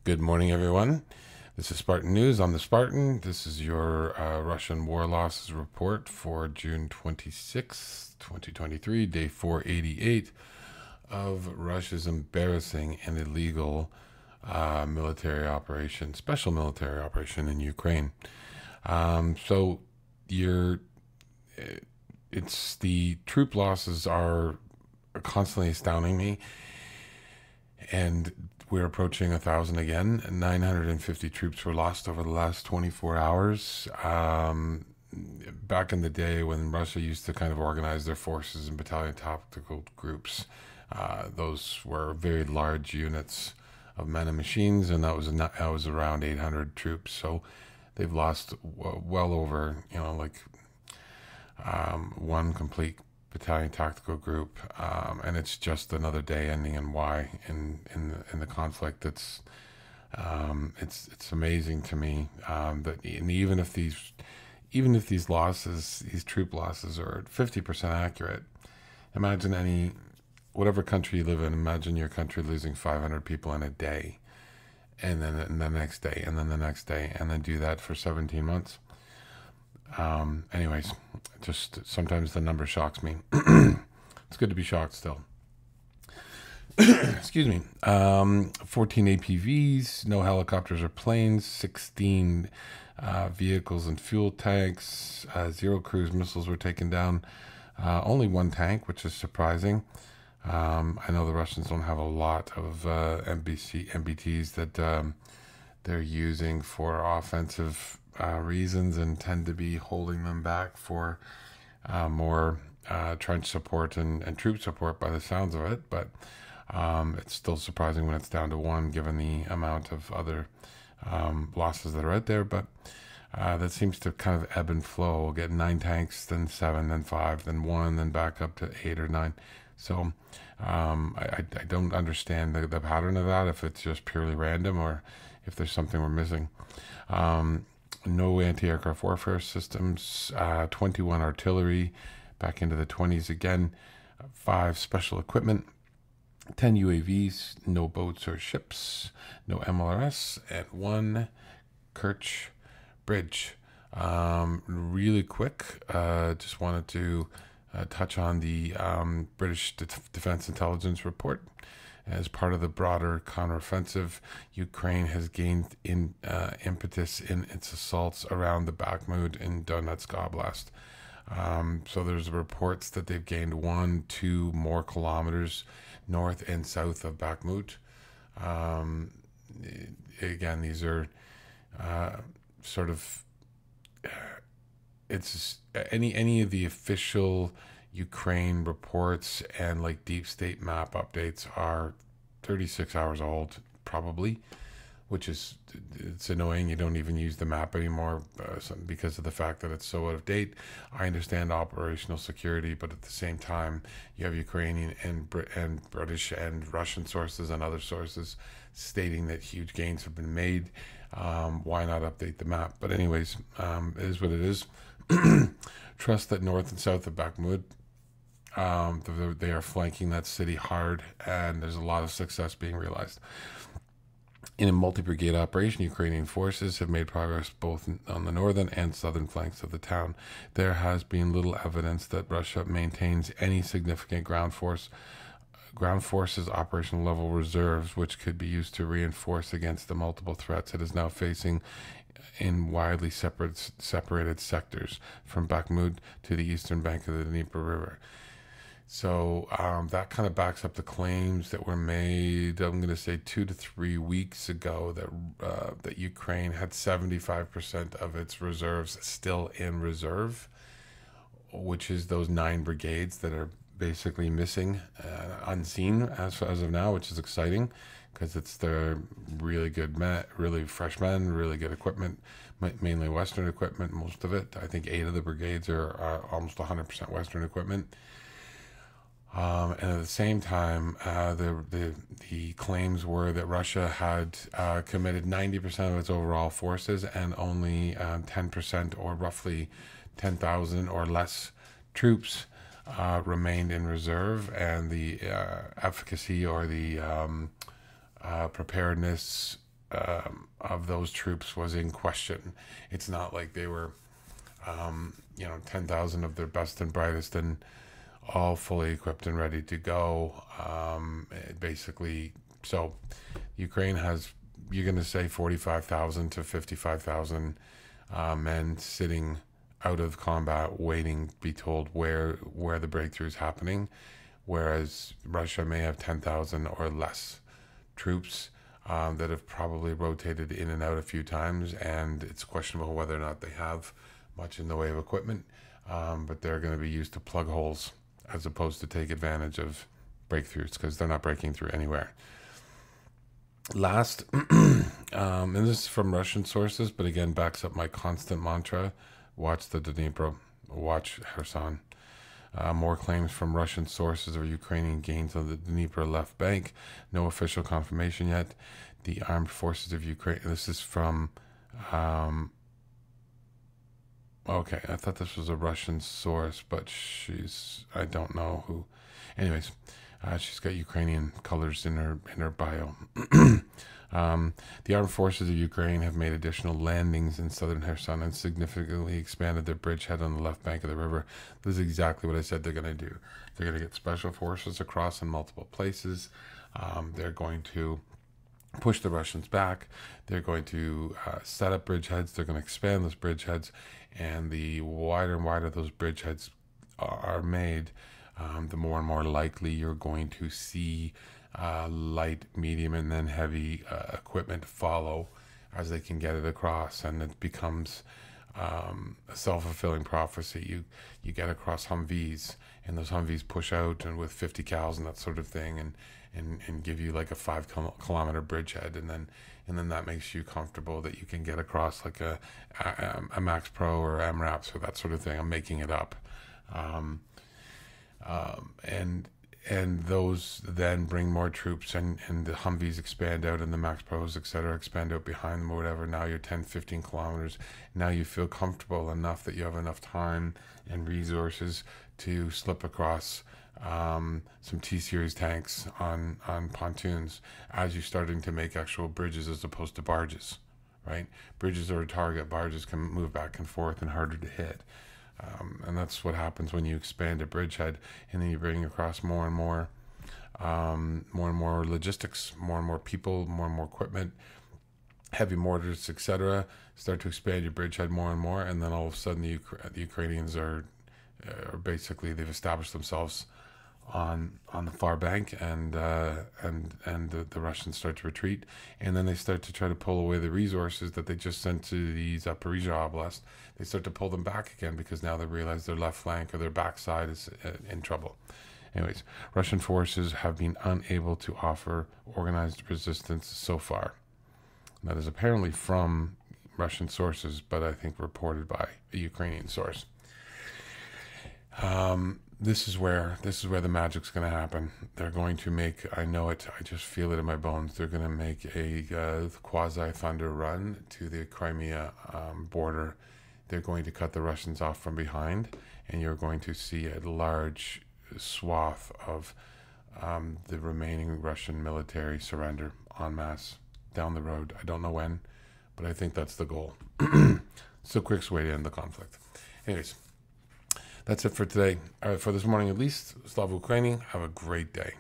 Good morning, everyone. This is Spartan News. I'm the Spartan. This is your Russian war losses report for June 26th, 2023, day 488 of Russia's embarrassing and illegal military operation, special military operation in Ukraine. So it's the troop losses are constantly astounding me, and we're approaching 1,000 again. 950 troops were lost over the last 24 hours. Back in the day when Russia used to kind of organize their forces in battalion tactical groups, those were very large units of men and machines, and that was around 800 troops. So they've lost well over, one complete battalion tactical group, and it's just another day ending in Y in the conflict. It's amazing to me that even if these losses, these troop losses, are 50% accurate, imagine whatever country you live in. Imagine your country losing 500 people in a day, and then the next day, and then the next day, and then do that for 17 months. Anyways, just sometimes the number shocks me. It's good to be shocked still. Excuse me. 14 APVs, no helicopters or planes, 16 vehicles and fuel tanks, 0 cruise missiles were taken down. Only 1 tank, which is surprising. I know the Russians don't have a lot of MBTs that they're using for offensive reasons, and tend to be holding them back for more trench support and troop support by the sounds of it. But it's still surprising when it's down to 1, given the amount of other losses that are out there. But that seems to kind of ebb and flow. We'll get 9 tanks, then 7, then 5, then 1, then back up to 8 or 9. So I don't understand the pattern of that, if it's just purely random or if there's something we're missing. No anti-aircraft warfare systems, 21 artillery, back into the 20s again, 5 special equipment, 10 UAVs, no boats or ships, no MLRS, and 1 Kerch bridge. Really quick, just wanted to touch on the British Defense Intelligence report. As part of the broader counteroffensive, Ukraine has gained impetus in its assaults around the BAHKMUT in Donetsk Oblast. So there's reports that they've gained 1-2 more kilometers north and south of BAHKMUT. Again, these are sort of it's any of the official Ukraine reports and like deep state map updates are 36 hours old, probably, which is, it's annoying. You don't even use the map anymore because of the fact that it's so out of date. I understand operational security, but at the same time, you have Ukrainian and British and Russian sources and other sources stating that huge gains have been made. Why not update the map? But anyways, it is what it is. Trust that north and south of BAHKMUT, they are flanking that city hard, and there's a lot of success being realized. In a multi-brigade operation, Ukrainian forces have made progress both on the northern and southern flanks of the town. There has been little evidence that Russia maintains any significant ground forces operational level reserves, which could be used to reinforce against the multiple threats it is now facing in widely separated sectors from BAHKMUT to the eastern bank of the Dnieper River. So that kind of backs up the claims that were made, I'm going to say 2 to 3 weeks ago, that Ukraine had 75% of its reserves still in reserve, which is those 9 brigades that are basically missing, unseen as of now, which is exciting because it's the really good men, really fresh men, really good equipment, mainly Western equipment, most of it. I think 8 of the brigades are almost 100% Western equipment. And at the same time, the claims were that Russia had committed 90% of its overall forces, and only 10%, or roughly 10,000 or less troops remained in reserve, and the efficacy or the preparedness of those troops was in question. It's not like they were, 10,000 of their best and brightest and all fully equipped and ready to go. Basically, so Ukraine has, you're going to say 45,000 to 55,000 men sitting out of combat, waiting to be told where the breakthrough is happening, whereas Russia may have 10,000 or less troops that have probably rotated in and out a few times, and it's questionable whether or not they have much in the way of equipment, but they're going to be used to plug holes as opposed to take advantage of breakthroughs, because they're not breaking through anywhere. Last, and this is from Russian sources, but again backs up my constant mantra: watch the Dnipro, watch Kherson. More claims from Russian sources of Ukrainian gains on the Dnipro left bank. No official confirmation yet. The armed forces of Ukraine. This is from. Okay, I thought this was a Russian source, but I don't know who. Anyways, she's got Ukrainian colors in her bio. The armed forces of Ukraine have made additional landings in southern Kherson and significantly expanded their bridgehead on the left bank of the river. This is exactly what I said they're going to do. They're going to get special forces across in multiple places. They're going to push the Russians back. They're going to set up bridgeheads. They're going to expand those bridgeheads. And the wider and wider those bridgeheads are made, the more and more likely you're going to see light, medium, and then heavy equipment follow as they can get it across, and it becomes a self-fulfilling prophecy. You get across Humvees, and those Humvees push out and with 50 cows and that sort of thing, and give you like a 5-kilometer bridgehead, and then that makes you comfortable that you can get across like a Max Pro or MRAPs or that sort of thing. I'm making it up, and those then bring more troops, and the Humvees expand out, and the Max Pros, etc., expand out behind them or whatever. Now you're 10, 15 kilometers. Now you feel comfortable enough that you have enough time and resources to slip across some T-series tanks on pontoons as you're starting to make actual bridges as opposed to barges, right? Bridges are a target. Barges can move back and forth and harder to hit. And that's what happens when you expand a bridgehead, and then you bring across more and more logistics, more and more people, more and more equipment, heavy mortars, etc. Start to expand your bridgehead more and more, and then all of a sudden the Ukrainians are basically, they've established themselves on the far bank, and the Russians start to retreat, and then they start to try to pull away the resources that they just sent to the Zaporizhia Oblast. They start to pull them back again because now they realize their left flank or their backside is in trouble. Anyways, Russian forces have been unable to offer organized resistance so far. That is apparently from Russian sources, but I think reported by a Ukrainian source. This is where the magic's going to happen. They're going to make, I know it, I just feel it in my bones, they're going to make a quasi-thunder run to the Crimea border. They're going to cut the Russians off from behind, and you're going to see a large swath of the remaining Russian military surrender en masse down the road. I don't know when, but I think that's the goal. It's the quickest way to end the conflict. Anyways, that's it for today. For this morning at least. Slava Ukraini. Have a great day.